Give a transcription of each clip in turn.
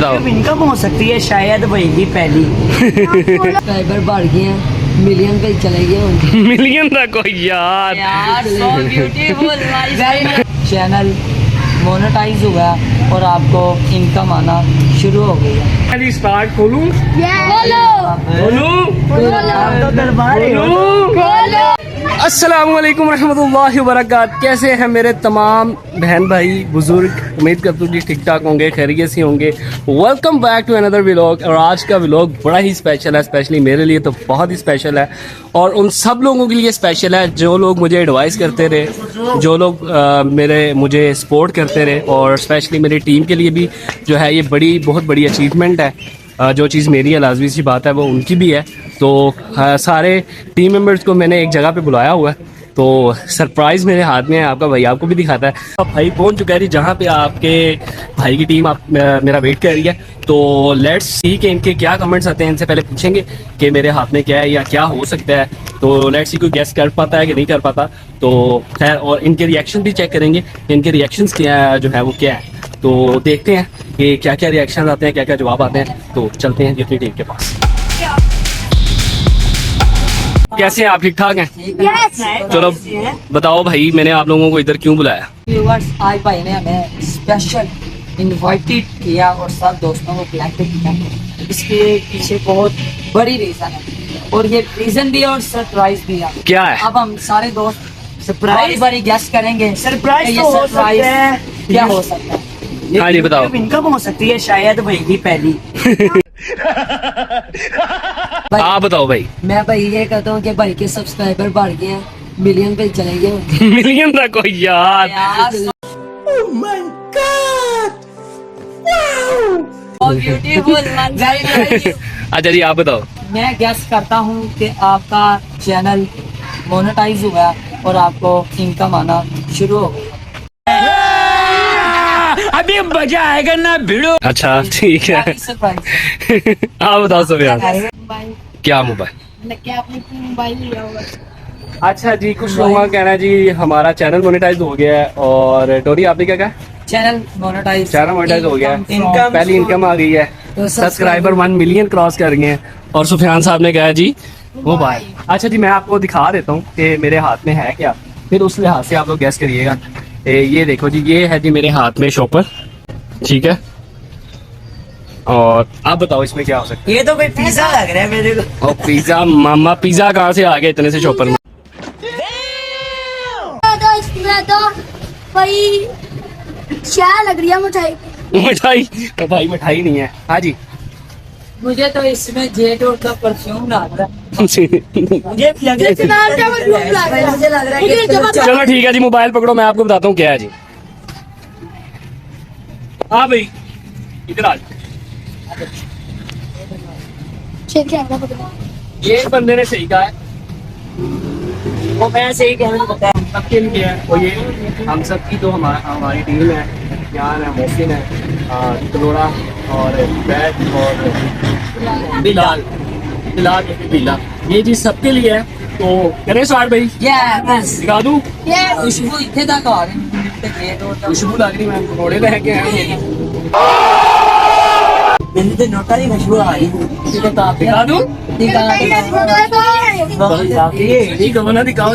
Income हो सकती है शायद वही पहली सब्सक्राइबर बढ़ गए हैं, मिलियन पे चले गए मिलियन तक हो यार। सो ब्यूटीफुल चैनल मोनेटाइज हुआ और आपको इनकम आना शुरू हो गई है। स्टार्ट खोलूं आप तो दरबार ही हो। अस्सलाम वालेकुम रहमतुल्लाहि व बरकातहू। कैसे हैं मेरे तमाम बहन भाई बुजुर्ग? उम्मीद करता हूँ जी ठीक ठाक होंगे, खैरियत से होंगे। Welcome back to another vlog. और आज का व्लॉग बड़ा ही स्पेशल है, स्पेशली मेरे लिए तो बहुत ही स्पेशल है और उन सब लोगों के लिए स्पेशल है जो लोग मुझे एडवाइस करते रहे, जो लोग मुझे सपोर्ट करते रहे। और स्पेशली मेरी टीम के लिए भी जो है ये बहुत बड़ी अचीवमेंट है। जो चीज़ मेरी है, लाजमी सी बात है, वो उनकी भी है। तो सारे टीम मेंबर्स को मैंने एक जगह पे बुलाया हुआ है, तो सरप्राइज़ मेरे हाथ में है। आपका भाई आपको भी दिखाता है। अब भाई पहुंच चुका है जहाँ पे आपके भाई की टीम मेरा वेट कर रही है। तो लेट्स सी कि इनके क्या कमेंट्स आते हैं। इनसे पहले पूछेंगे कि मेरे हाथ में क्या है या क्या हो सकता है। तो लेट्स सी कोई गेस कर पाता है कि नहीं कर पाता। तो खैर, और इनके रिएक्शन भी चेक करेंगे, इनके रिएक्शंस क्या जो है वो क्या है। तो देखते हैं कि क्या क्या रिएक्शन आते हैं, क्या क्या जवाब आते हैं। तो चलते हैं अपनी टीम के पास। कैसे हैं आप? ठीक ठाक हैं? चलो बताओ भाई, मैंने आप लोगों को इधर क्यों बुलाया? व्यूअर्स, आज भाई ने हमें स्पेशल इनवाइटेड किया और सब दोस्तों को कलेक्ट किया। इसके पीछे बहुत बड़ी रीजन है और ये रीजन भी है और सरप्राइज भी है। क्या है? अब हम सारे दोस्त सरप्राइज बारी गेस करेंगे। सरप्राइज तो हो सकता है, क्या हो सकता है? हाँ जी बताओ। इनकम हो सकती है शायद वही पहली। आप बताओ भाई। मैं भाई ये कहता हूँ कि भाई के सब्सक्राइबर बढ़ गए हैं, मिलियन पे चले गए मिलियन तक हो यार। ब्यूटीफुल। अच्छा जी आप बताओ। मैं गेस करता हूँ कि आपका चैनल मोनेटाइज हुआ और आपको इनकम आना शुरू हो गई। अभी मजा आएगा ना भिड़ो। अच्छा ठीक है। आप बताओ सुफियान। क्या मोबाइल? अच्छा जी, कुछ लोगों का कहना है जी हमारा चैनल मोनेटाइज हो गया है। और टोरी आपने क्या कहा? चैनल मोनेटाइज हो गया है। इनकम पहली इनकम आ गई है, सब्सक्राइबर 1 मिलियन क्रॉस कर गए हैं। और सुफियान साहब ने कहा जी मोबाइल। अच्छा जी, मैं आपको दिखा देता हूँ कि मेरे हाथ में है क्या, फिर उस लिहाज से आप लोग गैस करिएगा। ये देखो जी, ये है जी मेरे हाथ में शॉपर, ठीक है। और आप बताओ इसमें क्या हो सकता है? ये तो कोई पिज्जा लग रहा है मेरे को। और पिज्जा? मामा पिज्जा कहाँ से आ गया इतने से शॉपर में? भाई क्या लग रही है मिठाई? मिठाई? तो भाई मिठाई नहीं है। हाँ जी। मुझे तो इसमें जेट और का परफ्यूम लग रहा है। मुझे भी लग रहा है। मुझे लग रहा है कि चलो ठीक है जी, मोबाइल पकड़ो, मैं आपको बताता हूँ क्या है जी। हाँ भाई इधर आ जाओ। ये बंदे ने सही कहा है, वो मैं सही कहना बताया। सबके लिए है। और ये हम सब की तो हमारी टीम है। यहाँ है मोहसिन है, कलोड़ा और बैट और बिलाल बिला, ये चीज सबके लिए है। तो करें स्टार्ट भाई? दिखा दूँ? खुशबू इतने तक आ रही। खुशबू लग रही, मैं पकौड़े लेके आया हूँ। मैंने तो नोटा की खुशबू आ रही। दिखा दूँ? दिखाओ।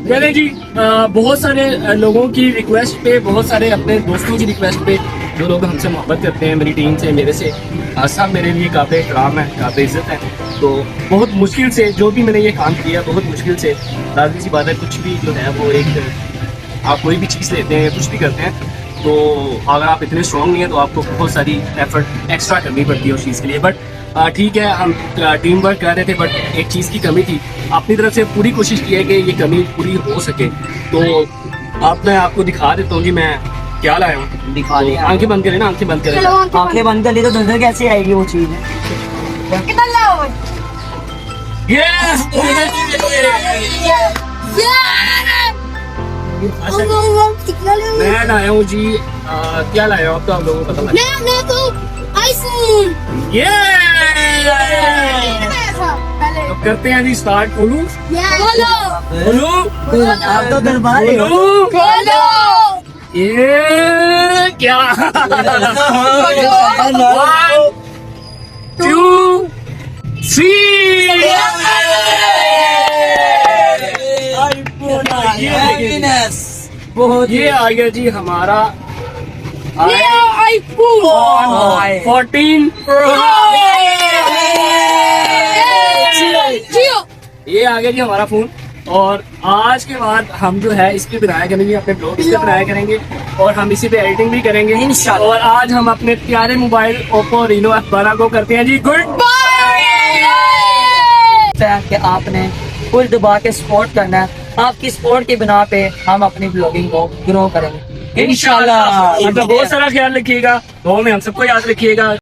चले जी, बहुत सारे लोगों की रिक्वेस्ट पे, बहुत सारे अपने दोस्तों की रिक्वेस्ट पे, जो लोग हमसे मोहब्बत करते हैं, मेरी टीम से, मेरे से, सब मेरे लिए काफ़ी एहतराम है, काफ़ी इज्जत है। तो बहुत मुश्किल से जो भी मैंने ये काम किया, बहुत मुश्किल से, लाजमी सी बात है, कुछ भी जो है वो एक, आप कोई भी चीज़ लेते हैं, कुछ भी करते हैं, तो अगर आप इतने स्ट्रॉन्ग नहीं हैं तो आपको बहुत सारी एफर्ट एक्स्ट्रा करनी पड़ती है उस चीज़ के लिए। बट ठीक है, हम टीम वर्क कर रहे थे, बट एक चीज़ की कमी थी। अपनी तरफ से पूरी कोशिश की है कि ये कमी पूरी हो सके। तो अब मैं आपको दिखा देता हूँ जी मैं क्या लाया हूँ। दिखा दिया। आंखें बंद करें ना, आंखें बंद करें। आंखें बंद कर ली तो नजर कैसे आएगी वो चीज? मैं लाया हूँ जी, क्या लाया हूँ अब तो आप लोगों को पता लगा। ये तो करते हैं जी स्टार्ट। खोलूं? बोलो खोलूं? आप तो दरबार ही हो। ये क्या 1 2 3 बहुत ये आ गया जी हमारा आईफोन 14 जियो ये आ गया जी हमारा फोन। और आज के बाद हम जो है इसकी बनाया करेंगे, अपने ब्लॉग इस पे बनाया करेंगे और हम इसी पे एडिटिंग भी करेंगे इंशाल्लाह। और आज हम अपने प्यारे मोबाइल ओप्पो Reno F12 को करते हैं जी गुड है कि आपने फुल दबा के सपोर्ट करना है। आपकी सपोर्ट की बिना पे हम अपनी ब्लॉगिंग को ग्रो करेंगे इंशाल्लाह। मतलब बहुत सारा ख्याल रखिएगा, दुआ में हम सबको याद रखिएगा।